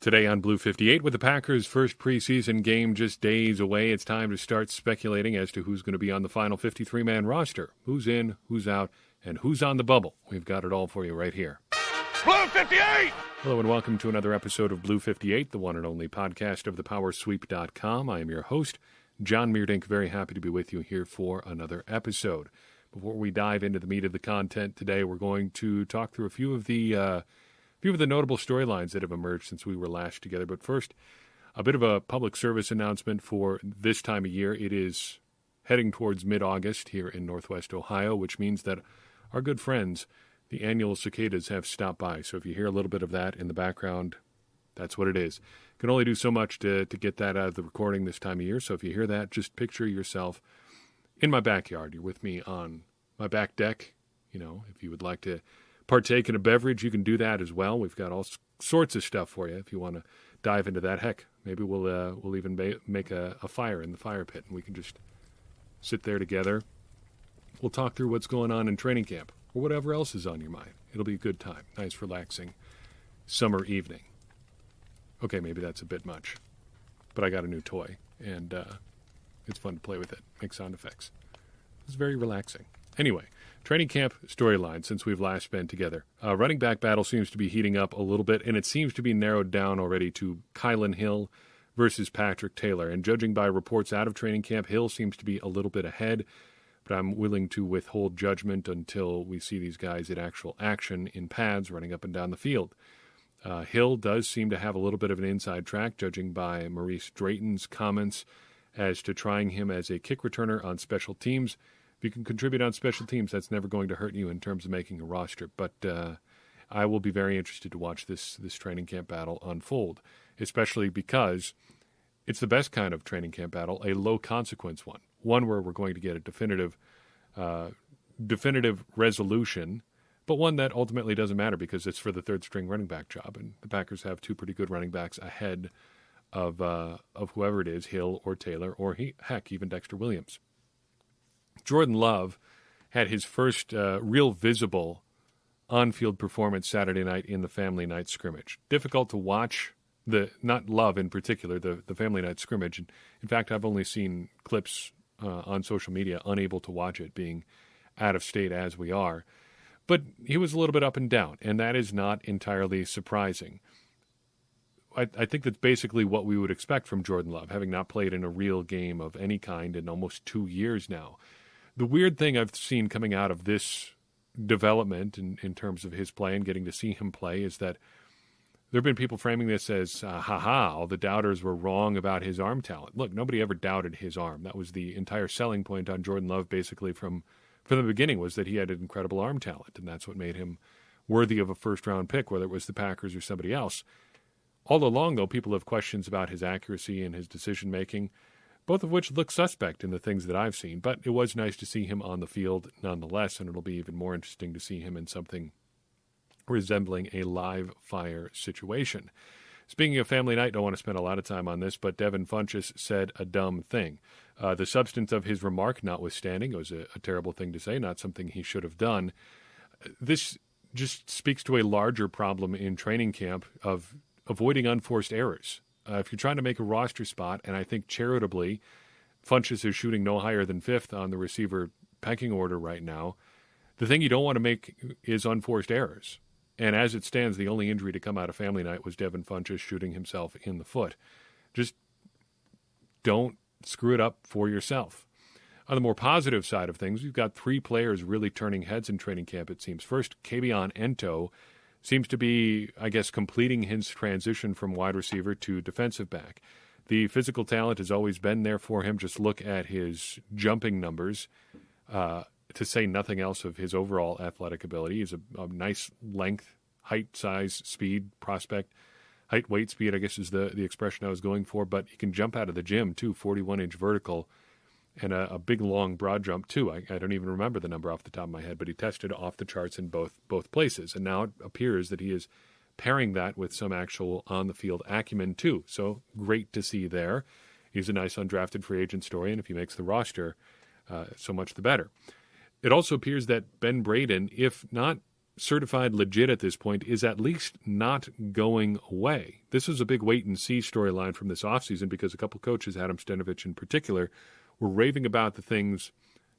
Today on Blue 58, with the Packers' first preseason game just days away, it's time to start speculating as to who's going to be on the final 53-man roster. Who's in, who's out, and who's on the bubble. We've got it all for you right here. Blue 58! Hello and welcome to another episode of Blue 58, the one and only podcast of thepowersweep.com. I am your host, John Meerdink. Very happy to be with you here for another episode. Before we dive into the meat of the content today, we're going to talk through a few of the notable storylines that have emerged since we were last together. But first, a bit of a public service announcement for this time of year. It is heading towards mid-August here in Northwest Ohio, which means that our good friends, the annual cicadas, have stopped by. So if you hear a little bit of that in the background, that's what it is. Can only do so much to get that out of the recording this time of year. So if you hear that, just picture yourself in my backyard. You're with me on my back deck. You know, if you would like to partake in a beverage, you can do that as well. We've got all sorts of stuff for you if you want to dive into that. Heck, maybe we'll even make a fire in the fire pit, and we can just sit there together. We'll talk through what's going on in training camp or whatever else is on your mind. It'll be a good time. Nice, relaxing summer evening. Okay, maybe that's a bit much, but I got a new toy, and it's fun to play with it. Make sound effects. It's very relaxing. Anyway, training camp storyline since we've last been together. Running back battle seems to be heating up a little bit, and it seems to be narrowed down already to Kylan Hill versus Patrick Taylor. And judging by reports out of training camp, Hill seems to be a little bit ahead, but I'm willing to withhold judgment until we see these guys in actual action in pads running up and down the field. Hill does seem to have a little bit of an inside track, judging by Maurice Drayton's comments as to trying him as a kick returner on special teams. If you can contribute on special teams, that's never going to hurt you in terms of making a roster. But I will be very interested to watch this training camp battle unfold, especially because it's the best kind of training camp battle, a low-consequence one where we're going to get a definitive resolution, but one that ultimately doesn't matter because it's for the third-string running back job, and the Packers have two pretty good running backs ahead of whoever it is, Hill or Taylor, or heck, even Dexter Williams. Jordan Love had his first real visible on-field performance Saturday night in the family night scrimmage. Difficult to watch, not Love in particular, the family night scrimmage. In fact, I've only seen clips on social media, unable to watch it, being out of state as we are. But he was a little bit up and down, and that is not entirely surprising. I think that's basically what we would expect from Jordan Love, having not played in a real game of any kind in almost 2 years now. The weird thing I've seen coming out of this development in terms of his play and getting to see him play is that there have been people framing this as, all the doubters were wrong about his arm talent. Look, nobody ever doubted his arm. That was the entire selling point on Jordan Love basically from the beginning, was that he had an incredible arm talent, and that's what made him worthy of a first-round pick, whether it was the Packers or somebody else. All along, though, people have questions about his accuracy and his decision-making, both of which look suspect in the things that I've seen. But it was nice to see him on the field nonetheless, and it'll be even more interesting to see him in something resembling a live fire situation. Speaking of family night, don't want to spend a lot of time on this, but Devin Funchess said a dumb thing. The substance of his remark notwithstanding, it was a terrible thing to say, not something he should have done. This just speaks to a larger problem in training camp of avoiding unforced errors. If you're trying to make a roster spot, and I think charitably, Funchess is shooting no higher than 5th on the receiver pecking order right now, the thing you don't want to make is unforced errors. And as it stands, the only injury to come out of family night was Devin Funchess shooting himself in the foot. Just don't screw it up for yourself. On the more positive side of things, we've got 3 players really turning heads in training camp, it seems. First, Kabion Ento seems to be, I guess, completing his transition from wide receiver to defensive back. The physical talent has always been there for him. Just look at his jumping numbers, to say nothing else of his overall athletic ability. He's a nice length, height, size, speed prospect. Height, weight, speed, I guess is the expression I was going for. But he can jump out of the gym, too, 41-inch vertical, and a big, long, broad jump, too. I don't even remember the number off the top of my head, but he tested off the charts in both places. And now it appears that he is pairing that with some actual on-the-field acumen, too. So great to see there. He's a nice undrafted free agent story, and if he makes the roster, so much the better. It also appears that Ben Braden, if not certified legit at this point is at least not going away. This was a big wait-and-see storyline from this offseason because a couple coaches, Adam Stenavich in particular, were raving about the things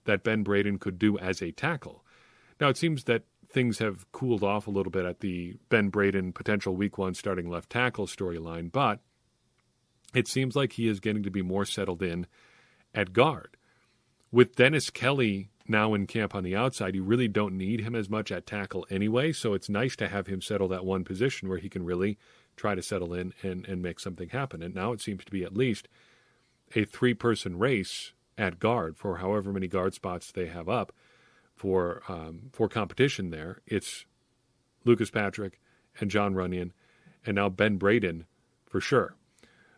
that Ben Braden could do as a tackle. Now, it seems that things have cooled off a little bit at the Ben Braden potential week 1 starting left tackle storyline, but it seems like he is getting to be more settled in at guard. With Dennis Kelly now in camp on the outside, you really don't need him as much at tackle anyway, so it's nice to have him settle that one position where he can really try to settle in and make something happen. And now it seems to be at least a 3-person race at guard for however many guard spots they have up for competition there. It's Lucas Patrick and John Runyon and now Ben Braden for sure.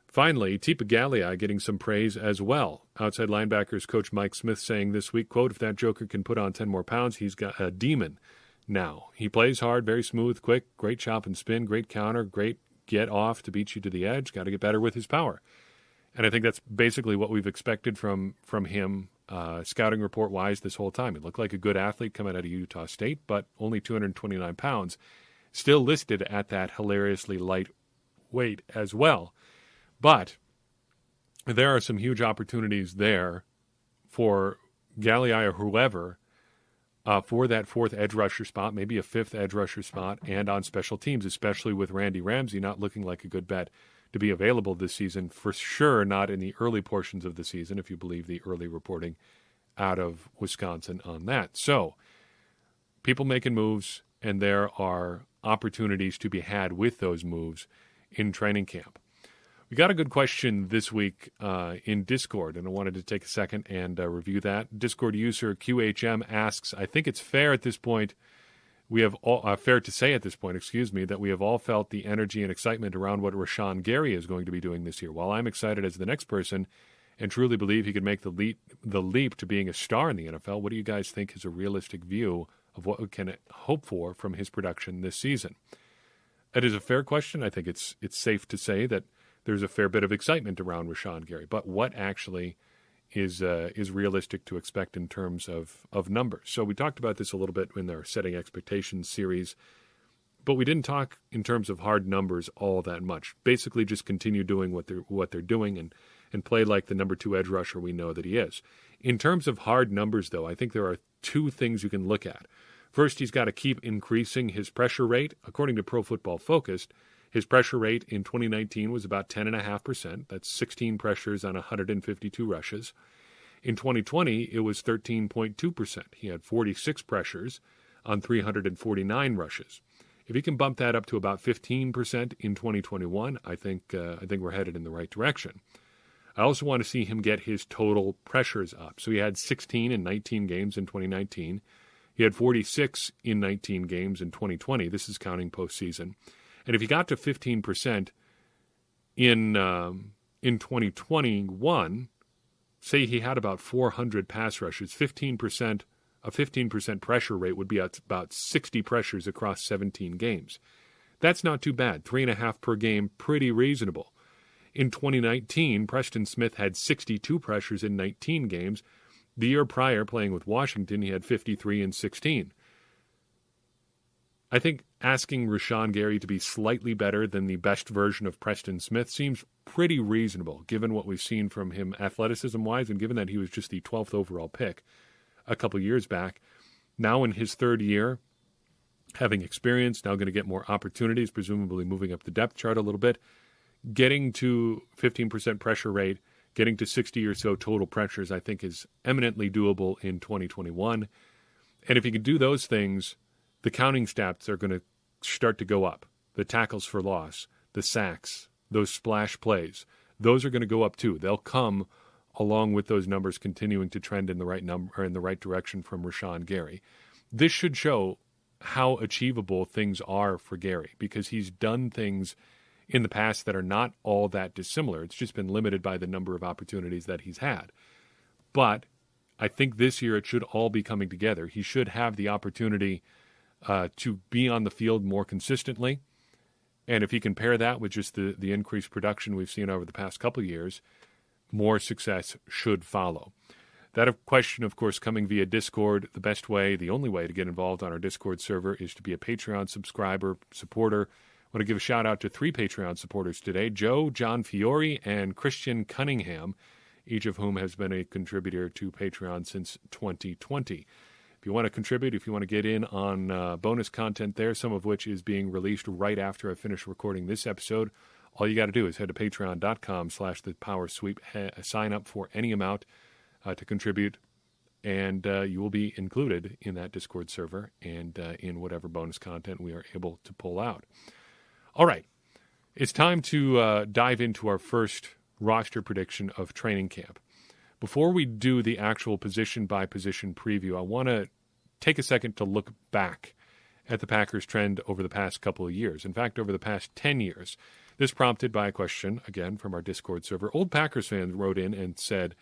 Finally, Tipa Gallia getting some praise as well. Outside linebackers coach Mike Smith saying this week, quote, if that joker can put on 10 more pounds, he's got a demon now. He plays hard, very smooth, quick, great chop and spin, great counter, great get off to beat you to the edge, got to get better with his power. And I think that's basically what we've expected from him, scouting report-wise this whole time. He looked like a good athlete coming out of Utah State, but only 229 pounds, still listed at that hilariously light weight as well. But there are some huge opportunities there for Gallia or whoever for that 4th edge rusher spot, maybe a 5th edge rusher spot, and on special teams, especially with Randy Ramsey not looking like a good bet to be available this season. For sure not in the early portions of the season, if you believe the early reporting out of Wisconsin on that. So people making moves, and there are opportunities to be had with those moves in training camp. We got a good question this week in Discord, and I wanted to take a second and review that. Discord user QHM asks, I think it's fair at this point, fair to say at this point, that we have all felt the energy and excitement around what Rashan Gary is going to be doing this year. While I'm excited as the next person and truly believe he could make the leap to being a star in the NFL, what do you guys think is a realistic view of what we can hope for from his production this season? It is a fair question. I think it's safe to say that there's a fair bit of excitement around Rashan Gary, but what actually is realistic to expect in terms of numbers? So we talked about this a little bit in our Setting Expectations series, but we didn't talk in terms of hard numbers all that much. Basically, just continue doing what they're doing and play like the number 2 edge rusher we know that he is. In terms of hard numbers, though, I think there are 2 things you can look at. First, he's got to keep increasing his pressure rate. According to Pro Football Focus, his pressure rate in 2019 was about 10.5%. That's 16 pressures on 152 rushes. In 2020, it was 13.2%. He had 46 pressures on 349 rushes. If he can bump that up to about 15% in 2021, I think we're headed in the right direction. I also want to see him get his total pressures up. So he had 16 in 19 games in 2019. He had 46 in 19 games in 2020. This is counting postseason. And if he got to 15% in 2021, say he had about 400 pass rushes, a 15% pressure rate would be at about 60 pressures across 17 games. That's not too bad. 3.5 per game, pretty reasonable. In 2019, Preston Smith had 62 pressures in 19 games. The year prior, playing with Washington, he had 53 in 16. I think asking Rashan Gary to be slightly better than the best version of Preston Smith seems pretty reasonable, given what we've seen from him athleticism-wise and given that he was just the 12th overall pick a couple years back. Now in his 3rd year, having experience, now going to get more opportunities, presumably moving up the depth chart a little bit, getting to 15% pressure rate, getting to 60 or so total pressures, I think is eminently doable in 2021. And if he can do those things, the counting stats are going to start to go up. The tackles for loss, the sacks, those splash plays, those are going to go up too. They'll come along with those numbers continuing to trend in the right number or in the right direction from Rashan Gary. This should show how achievable things are for Gary because he's done things in the past that are not all that dissimilar. It's just been limited by the number of opportunities that he's had. But I think this year it should all be coming together. He should have the opportunity to be on the field more consistently. And if he can pair that with just the increased production we've seen over the past couple of years, more success should follow. That question, of course, coming via Discord. The best way, the only way to get involved on our Discord server is to be a Patreon subscriber, supporter. I want to give a shout-out to 3 Patreon supporters today, Joe, John Fiore, and Christian Cunningham, each of whom has been a contributor to Patreon since 2020. If you want to contribute, if you want to get in on bonus content there, some of which is being released right after I finish recording this episode, all you got to do is head to patreon.com/thepowersweep, sign up for any amount to contribute, and you will be included in that Discord server and in whatever bonus content we are able to pull out. All right, it's time to dive into our first roster prediction of training camp. Before we do the actual position-by-position preview, I want to take a second to look back at the Packers' trend over the past couple of years. In fact, over the past 10 years. This prompted by a question, again, from our Discord server. Old Packers fans wrote in and said,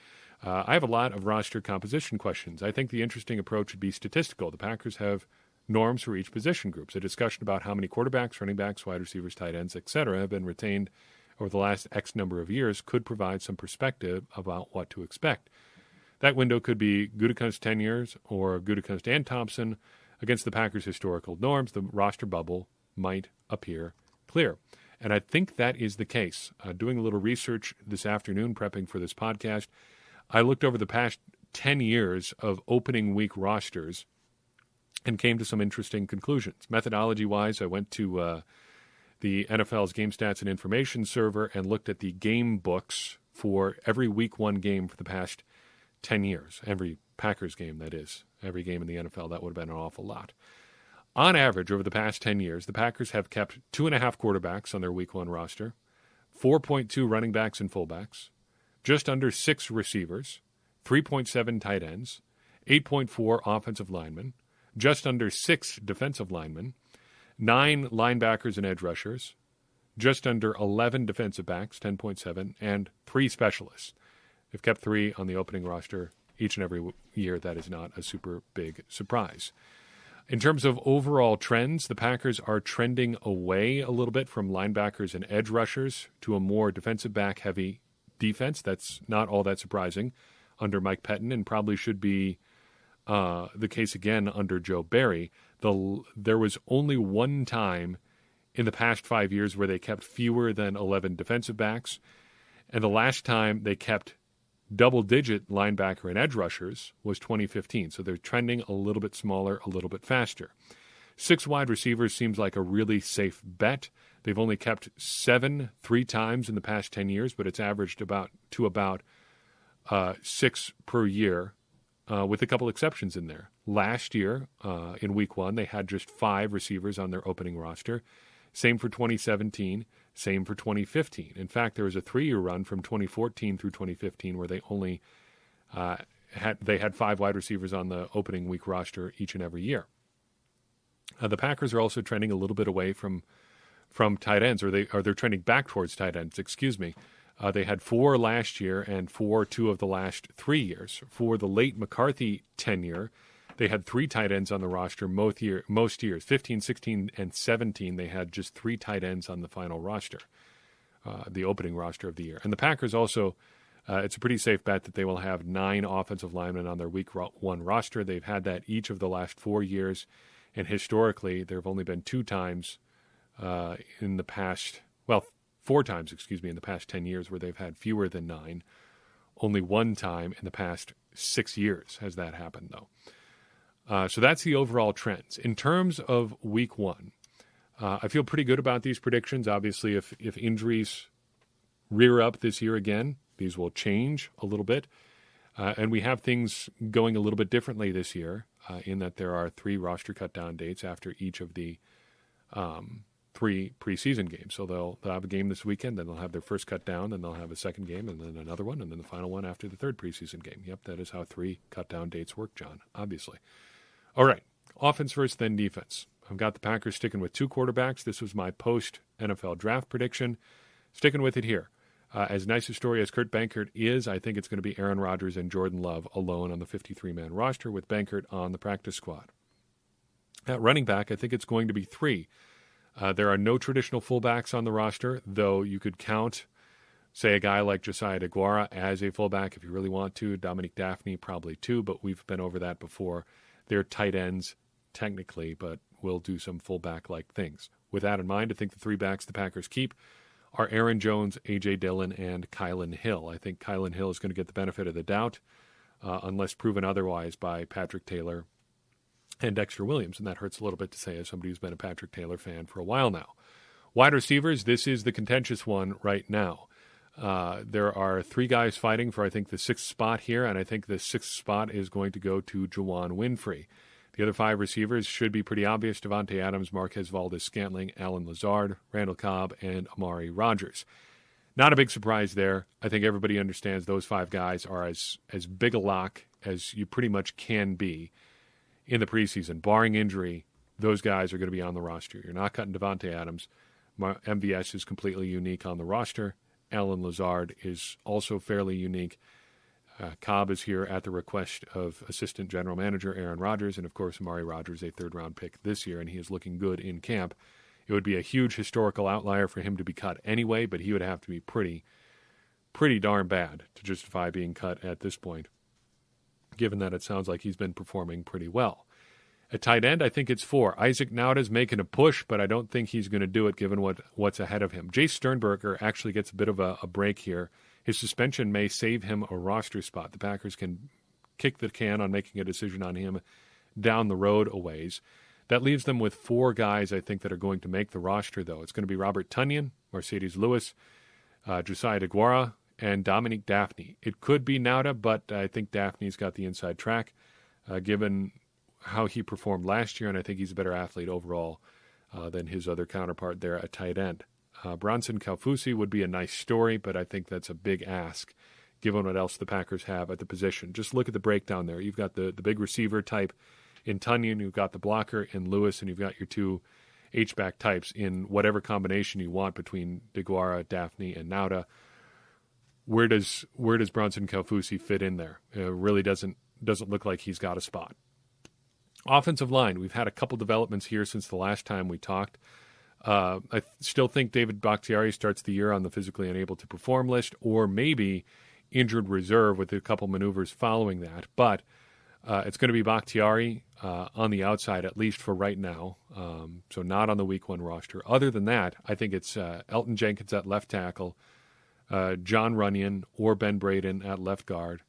I have a lot of roster composition questions. I think the interesting approach would be statistical. The Packers have norms for each position groups. A discussion about how many quarterbacks, running backs, wide receivers, tight ends, etc. have been retained over the last X number of years could provide some perspective about what to expect. That window could be Gutekunst's 10 years or Gutekunst and Thompson. Against the Packers' historical norms, the roster bubble might appear clear. And I think that is the case. Doing a little research this afternoon, prepping for this podcast, I looked over the past 10 years of opening week rosters and came to some interesting conclusions. Methodology-wise, I went to the NFL's Game Stats and Information server and looked at the game books for every Week 1 game for the past 10 years. Every Packers game, that is. Every game in the NFL, that would have been an awful lot. On average, over the past 10 years, the Packers have kept 2.5 quarterbacks on their Week 1 roster, 4.2 running backs and fullbacks, just under 6 receivers, 3.7 tight ends, 8.4 offensive linemen, just under 6 defensive linemen, 9 linebackers and edge rushers, just under 11 defensive backs, 10.7, and 3 specialists. They've kept 3 on the opening roster each and every year. That is not a super big surprise. In terms of overall trends, the Packers are trending away a little bit from linebackers and edge rushers to a more defensive back-heavy defense. That's not all that surprising under Mike Pettin, and probably should be the case again under Joe Barry. There was only one time in the past 5 years where they kept fewer than 11 defensive backs, and the last time they kept double-digit linebacker and edge rushers was 2015. So they're trending a little bit smaller, a little bit faster. 6 wide receivers seems like a really safe bet. They've only kept 7 3 times in the past 10 years, but it's averaged about 6 per year, with a couple exceptions in there. Last year, in Week 1, they had just 5 receivers on their opening roster. Same for 2017. Same for 2015. In fact, there was a 3-year run from 2014 through 2015 where they only had 5 wide receivers on the opening week roster each and every year. The Packers are also trending a little bit away from tight ends, or they're trending back towards tight ends. Excuse me. They had 4 last year and 2 of the last 3 years. For the late McCarthy tenure, they had 3 tight ends on the roster most years. 15, 16, and 17, they had just 3 tight ends on the final roster, the opening roster of the year. And the Packers also, it's a pretty safe bet that they will have 9 offensive linemen on their Week 1 roster. They've had that each of the last 4 years, and historically, there have only been 2 times in the past, 4 times, in the past 10 years where they've had fewer than 9. Only 1 time in the past 6 years has that happened, though. So that's the overall trends. In terms of Week 1, I feel pretty good about these predictions. Obviously, if injuries rear up this year again, these will change a little bit. And we have things going a little bit differently this year in that there are 3 roster cut-down dates after each of the 3 preseason games. So they'll have a game this weekend, then they'll have their first cut-down, then they'll have a second game, and then another one, and then the final one after the 3rd preseason game. Yep, that is how 3 cut-down dates work, John, obviously. All right, offense first, then defense. I've got the Packers sticking with 2 quarterbacks. This was my post-NFL draft prediction. Sticking with it here. As nice a story as Kurt Benkert is, I think it's going to be Aaron Rodgers and Jordan Love alone on the 53-man roster with Benkert on the practice squad. At running back, I think it's going to be 3. There are no traditional fullbacks on the roster, though you could count say, a guy like Josiah DeGuara as a fullback if you really want to. Dominique Daphne probably too, but we've been over that before. They're tight ends technically, but will do some fullback-like things. With that in mind, I think the three backs the Packers keep are Aaron Jones, A.J. Dillon, and Kylan Hill. I think Kylan Hill is going to get the benefit of the doubt, unless proven otherwise by Patrick Taylor and Dexter Williams, and that hurts a little bit to say as somebody who's been a Patrick Taylor fan for a while now. Wide receivers, this is the contentious one right now. There are three guys fighting for, I think, the sixth spot here, and I think the sixth spot is going to go to Juwan Winfrey. The other five receivers should be pretty obvious: Devontae Adams, Marquez Valdes-Scantling, Alan Lazard, Randall Cobb, and Amari Rodgers. Not a big surprise there. I think everybody understands those five guys are as big a lock as you pretty much can be in the preseason. Barring injury, those guys are going to be on the roster. You're not cutting Devontae Adams. MVS is completely unique on the roster. Alan Lazard is also fairly unique. Cobb is here at the request of Assistant General Manager Aaron Rodgers, and of course Amari Rodgers, a third-round pick this year, and he is looking good in camp. It would be a huge historical outlier for him to be cut anyway, but he would have to be pretty darn bad to justify being cut at this point, given that it sounds like he's been performing pretty well. At tight end, I think it's four. Isaac Nauta's making a push, but I don't think he's going to do it given what's ahead of him. Jace Sternberger actually gets a bit of a break here. His suspension may save him a roster spot. The Packers can kick the can on making a decision on him down the road a ways. That leaves them with four guys, I think, that are going to make the roster, though. It's going to be Robert Tonyan, Mercedes Lewis, Josiah DeGuara, and Dominique Daphne. It could be Nauta, but I think Daphne's got the inside track, given how he performed last year, and I think he's a better athlete overall than his other counterpart there at tight end. Bronson Kaufusi would be a nice story, but I think that's a big ask, given what else the Packers have at the position. Just look at the breakdown there. You've got the big receiver type in Tonyan, you've got the blocker in Lewis, and you've got your two H-back types in whatever combination you want between DeGuara, Daphne, and Nauta. Where does Bronson Kaufusi fit in there? It really doesn't look like he's got a spot. Offensive line, we've had a couple developments here since the last time we talked. I still think David Bakhtiari starts the year on the physically unable to perform list, or maybe injured reserve with a couple maneuvers following that. But it's going to be Bakhtiari on the outside, at least for right now, so not on the week one roster. Other than that, I think it's Elton Jenkins at left tackle, John Runyon or Ben Braden at left guard,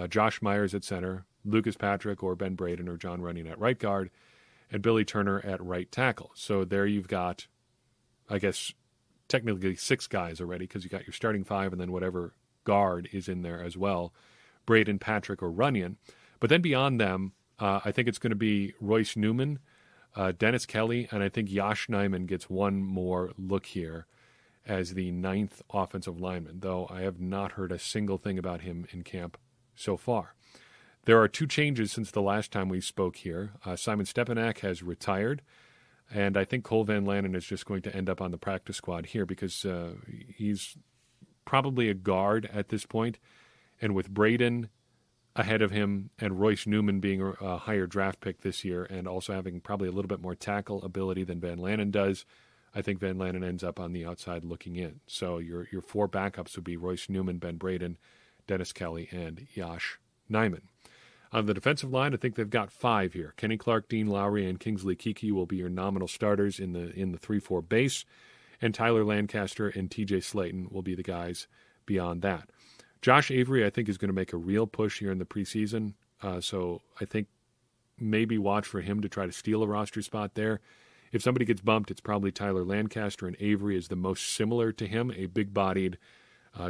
Josh Myers at center, Lucas Patrick or Ben Braden or John Runyon at right guard, and Billy Turner at right tackle. So there you've got, I guess, technically six guys already, because you got your starting five and then whatever guard is in there as well, Braden, Patrick, or Runyon. But then beyond them, I think it's going to be Royce Newman, Dennis Kelly, and I think Yosh Nijman gets one more look here as the ninth offensive lineman, though I have not heard a single thing about him in camp so far. There are two changes since the last time we spoke here. Simon Stepanak has retired, and I think Cole Van Lanen is just going to end up on the practice squad here because he's probably a guard at this point, and with Braden ahead of him and Royce Newman being a higher draft pick this year and also having probably a little bit more tackle ability than Van Lanen does, I think Van Lanen ends up on the outside looking in. So your four backups would be Royce Newman, Ben Braden, Dennis Kelly, and Yosh Nijman. On the defensive line, I think they've got five here. Kenny Clark, Dean Lowry, and Kingsley Keke will be your nominal starters in the 3-4 base, and Tyler Lancaster and TJ Slayton will be the guys beyond that. Josh Avery, I think, is going to make a real push here in the preseason, so I think maybe watch for him to try to steal a roster spot there. If somebody gets bumped, it's probably Tyler Lancaster, and Avery is the most similar to him, a big-bodied,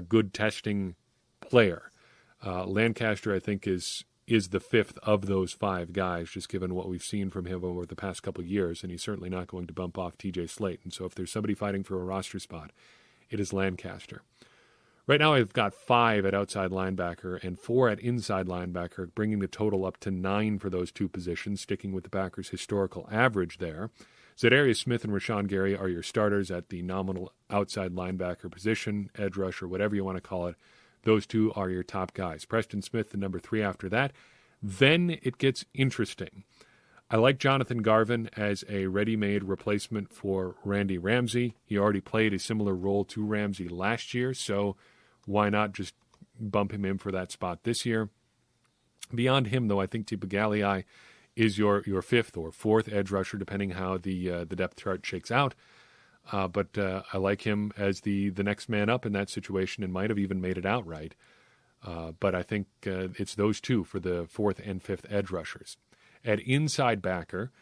good testing player. Lancaster, I think, is the fifth of those five guys, just given what we've seen from him over the past couple of years, and he's certainly not going to bump off TJ Slayton. So if there's somebody fighting for a roster spot, it is Lancaster. Right now I've got 5 at outside linebacker and 4 at inside linebacker, bringing the total up to 9 for those two positions, sticking with the Packers' historical average there. Za'Darius Smith and Rashan Gary are your starters at the nominal outside linebacker position, edge rusher, whatever you want to call it. Those two are your top guys. Preston Smith, the number 3 after that. Then it gets interesting. I like Jonathan Garvin as a ready-made replacement for Randy Ramsey. He already played a similar role to Ramsey last year, so why not just bump him in for that spot this year? Beyond him, though, I think Tipa Galeai is your fifth or fourth edge rusher, depending how the depth chart shakes out. But I like him as the next man up in that situation and might have even made it outright. But I think it's those two for the fourth and fifth edge rushers. At inside backer,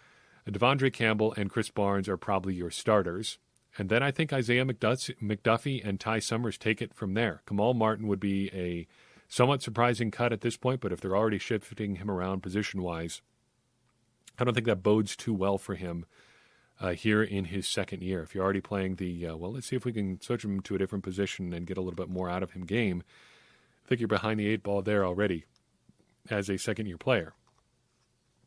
Devondre Campbell and Chris Barnes are probably your starters. And then I think Isaiah McDuffie and Ty Summers take it from there. Kamal Martin would be a somewhat surprising cut at this point, but if they're already shifting him around position-wise, I don't think that bodes too well for him here in his second year. If you're already playing let's see if we can switch him to a different position and get a little bit more out of him game, I think you're behind the eight ball there already as a second-year player.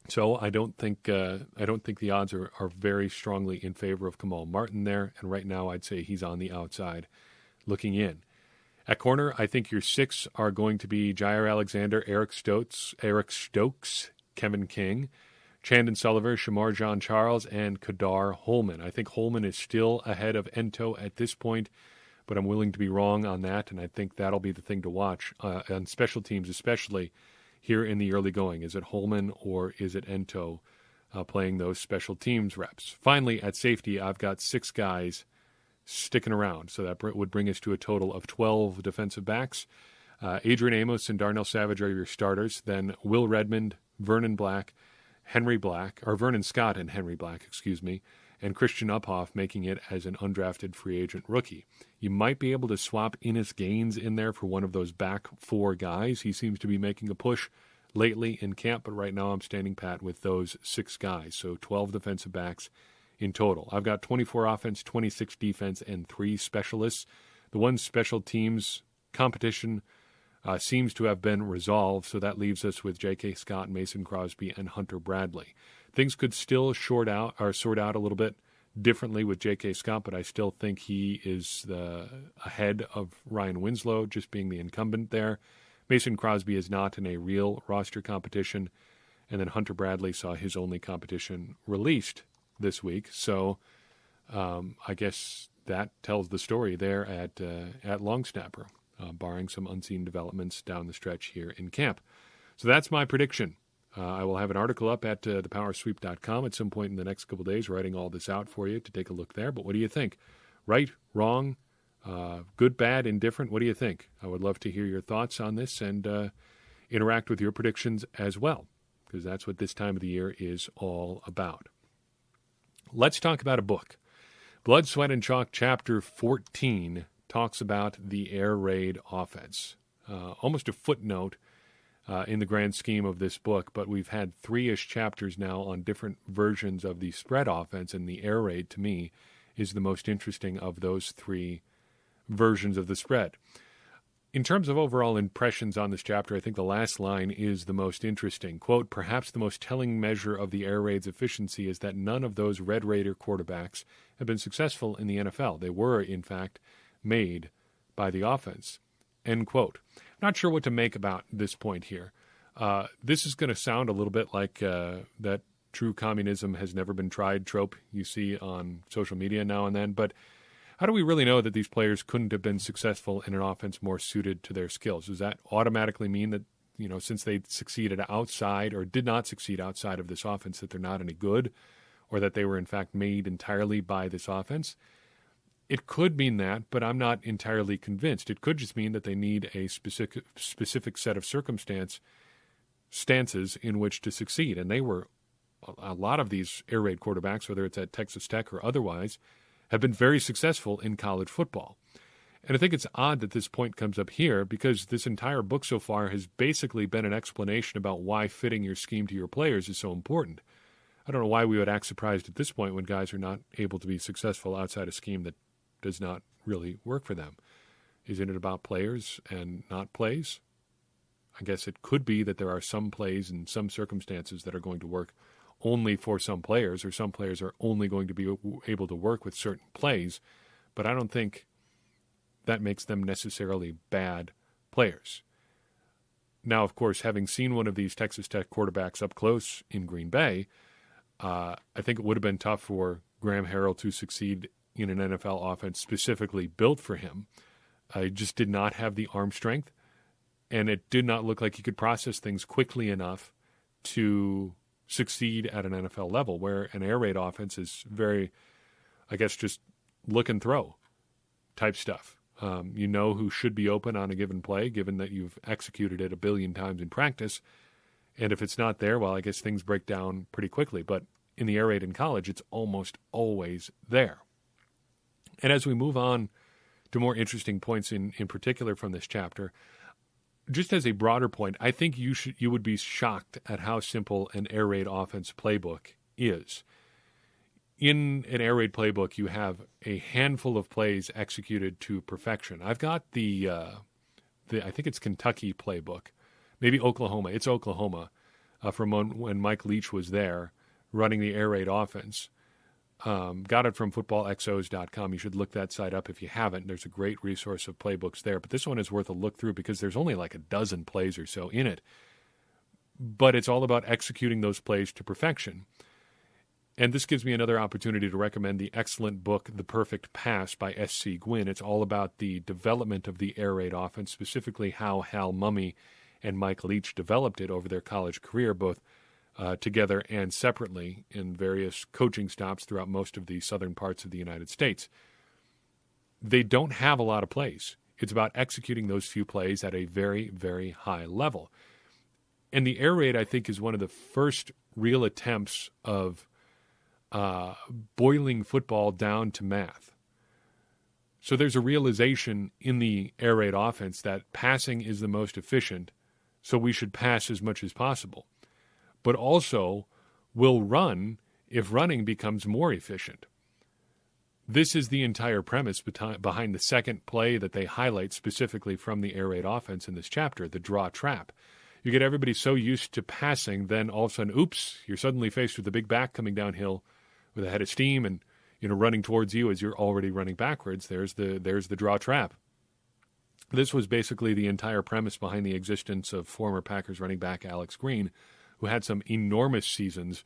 So I don't think the odds are very strongly in favor of Kamal Martin there, and right now I'd say he's on the outside looking in. At corner, I think your six are going to be Jair Alexander, Eric Stokes, Kevin King, Chandon Sullivan, Shamar Jean-Charles, and Kadar Holman. I think Holman is still ahead of Ento at this point, but I'm willing to be wrong on that, and I think that'll be the thing to watch on special teams, especially here in the early going. Is it Holman or is it Ento playing those special teams reps? Finally, at safety, I've got six guys sticking around, so that would bring us to a total of 12 defensive backs. Adrian Amos and Darnell Savage are your starters. Then Will Redmond, Vernon Scott and Henry Black, and Christian Uphoff making it as an undrafted free agent rookie. You might be able to swap Innis Gaines in there for one of those back four guys. He seems to be making a push lately in camp, but right now I'm standing pat with those six guys, so 12 defensive backs in total. I've got 24 offense, 26 defense, and 3 specialists. The one special teams competition seems to have been resolved, so that leaves us with J.K. Scott, Mason Crosby, and Hunter Bradley. Things could still sort out a little bit differently with J.K. Scott, but I still think he is ahead of Ryan Winslow, just being the incumbent there. Mason Crosby is not in a real roster competition, and then Hunter Bradley saw his only competition released this week. So I guess that tells the story there at long snapper, barring some unseen developments down the stretch here in camp. So that's my prediction. I will have an article up at thepowersweep.com at some point in the next couple of days, writing all this out for you to take a look there. But what do you think? Right, wrong, good, bad, indifferent? What do you think? I would love to hear your thoughts on this and interact with your predictions as well, because that's what this time of the year is all about. Let's talk about a book. Blood, Sweat, and Chalk, Chapter 14, talks about the Air Raid offense. Almost a footnote in the grand scheme of this book, but we've had 3-ish chapters now on different versions of the spread offense, and the Air Raid, to me, is the most interesting of those 3 versions of the spread. In terms of overall impressions on this chapter, I think the last line is the most interesting. Quote, perhaps the most telling measure of the Air Raid's efficiency is that none of those Red Raider quarterbacks have been successful in the NFL. They were, in fact, made by the offense. End quote. Not sure what to make about this point here. This is going to sound a little bit like that true communism has never been tried trope you see on social media now and then, but how do we really know that these players couldn't have been successful in an offense more suited to their skills? Does that automatically mean that, since they succeeded outside or did not succeed outside of this offense, that they're not any good, or that they were in fact made entirely by this offense? It could mean that, but I'm not entirely convinced. It could just mean that they need a specific set of stances in which to succeed. And they were, a lot of these air raid quarterbacks, whether it's at Texas Tech or otherwise, have been very successful in college football. And I think it's odd that this point comes up here, because this entire book so far has basically been an explanation about why fitting your scheme to your players is so important. I don't know why we would act surprised at this point when guys are not able to be successful outside a scheme that does not really work for them. Isn't it about players and not plays? I guess it could be that there are some plays and some circumstances that are going to work only for some players, or some players are only going to be able to work with certain plays, but I don't think that makes them necessarily bad players. Now, of course, having seen one of these Texas Tech quarterbacks up close in Green Bay, I think it would have been tough for Graham Harrell to succeed in an NFL offense specifically built for him. He just did not have the arm strength, and it did not look like he could process things quickly enough to succeed at an NFL level, where an air raid offense is very, I guess, just look and throw type stuff. You know who should be open on a given play, given that you've executed it a billion times in practice. And if it's not there, well, I guess things break down pretty quickly. But in the air raid in college, it's almost always there. And as we move on to more interesting points in particular from this chapter, just as a broader point, I think you would be shocked at how simple an air raid offense playbook is. In an air raid playbook, you have a handful of plays executed to perfection. I've got the I think it's Kentucky playbook, maybe Oklahoma. It's Oklahoma from when Mike Leach was there running the air raid offense. Got it from footballxos.com. You should look that site up if you haven't. There's a great resource of playbooks there. But this one is worth a look through because there's only like a dozen plays or so in it. But it's all about executing those plays to perfection. And this gives me another opportunity to recommend the excellent book, The Perfect Pass by S.C. Gwynn. It's all about the development of the air raid offense, specifically how Hal Mumme and Mike Leach developed it over their college career, both together and separately in various coaching stops throughout most of the southern parts of the United States. They don't have a lot of plays. It's about executing those few plays at a very, very high level. And the air raid, I think, is one of the first real attempts of boiling football down to math. So there's a realization in the air raid offense that passing is the most efficient, so we should pass as much as possible. But also, we'll run if running becomes more efficient. This is the entire premise behind the second play that they highlight specifically from the air raid offense in this chapter, the draw trap. You get everybody so used to passing, then all of a sudden, oops, you're suddenly faced with a big back coming downhill with a head of steam and running towards you as you're already running backwards. There's the draw trap. This was basically the entire premise behind the existence of former Packers running back Alex Green, who had some enormous seasons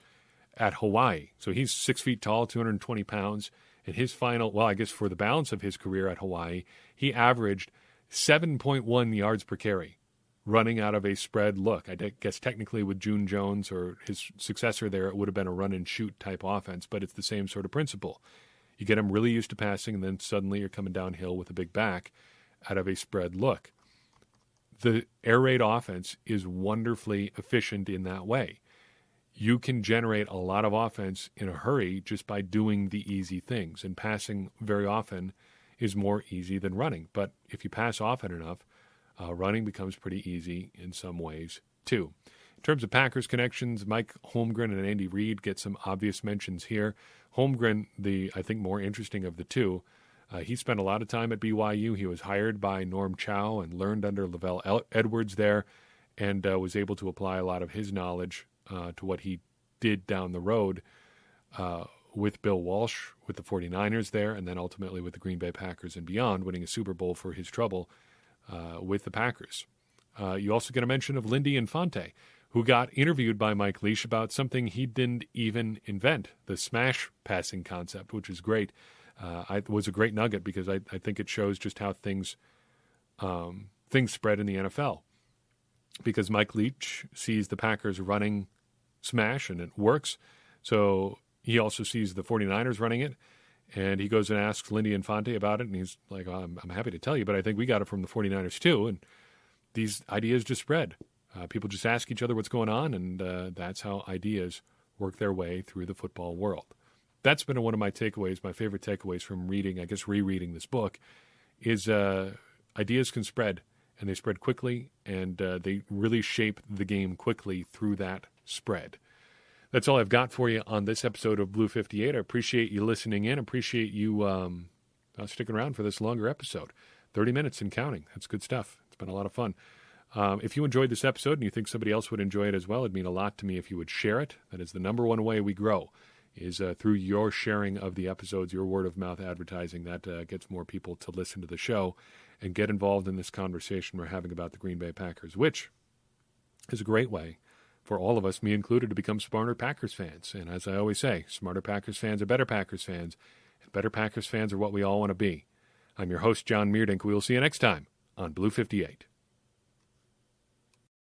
at Hawaii. So he's 6 feet tall, 220 pounds. And his I guess for the balance of his career at Hawaii, he averaged 7.1 yards per carry running out of a spread look. I guess technically with June Jones or his successor there, it would have been a run-and-shoot type offense, but it's the same sort of principle. You get them really used to passing, and then suddenly you're coming downhill with a big back out of a spread look. The air raid offense is wonderfully efficient in that way. You can generate a lot of offense in a hurry just by doing the easy things, and passing very often is more easy than running. But if you pass often enough, running becomes pretty easy in some ways too. In terms of Packers connections, Mike Holmgren and Andy Reid get some obvious mentions here. Holmgren, I think more interesting of the two, he spent a lot of time at BYU. He was hired by Norm Chow and learned under Lavelle Edwards there, and was able to apply a lot of his knowledge to what he did down the road with Bill Walsh, with the 49ers there, and then ultimately with the Green Bay Packers and beyond, winning a Super Bowl for his trouble with the Packers. You also get a mention of Lindy Infante, who got interviewed by Mike Leach about something he didn't even invent, the smash passing concept, which is great. It was a great nugget because I think it shows just how things spread in the NFL. Because Mike Leach sees the Packers running smash and it works, so he also sees the 49ers running it, and he goes and asks Lindy Infante about it, and he's like, I'm happy to tell you, but I think we got it from the 49ers too, and these ideas just spread. People just ask each other what's going on, and that's how ideas work their way through the football world. That's been one of my takeaways, my favorite takeaways from rereading this book, is ideas can spread, and they spread quickly, and they really shape the game quickly through that spread. That's all I've got for you on this episode of Blue 58. I appreciate you listening in. I appreciate you sticking around for this longer episode. 30 minutes and counting. That's good stuff. It's been a lot of fun. If you enjoyed this episode and you think somebody else would enjoy it as well, it'd mean a lot to me if you would share it. That is the number one way we grow, is through your sharing of the episodes, your word-of-mouth advertising. That gets more people to listen to the show and get involved in this conversation we're having about the Green Bay Packers, which is a great way for all of us, me included, to become smarter Packers fans. And as I always say, smarter Packers fans are better Packers fans, and better Packers fans are what we all want to be. I'm your host, John Meerdink. We will see you next time on Blue 58.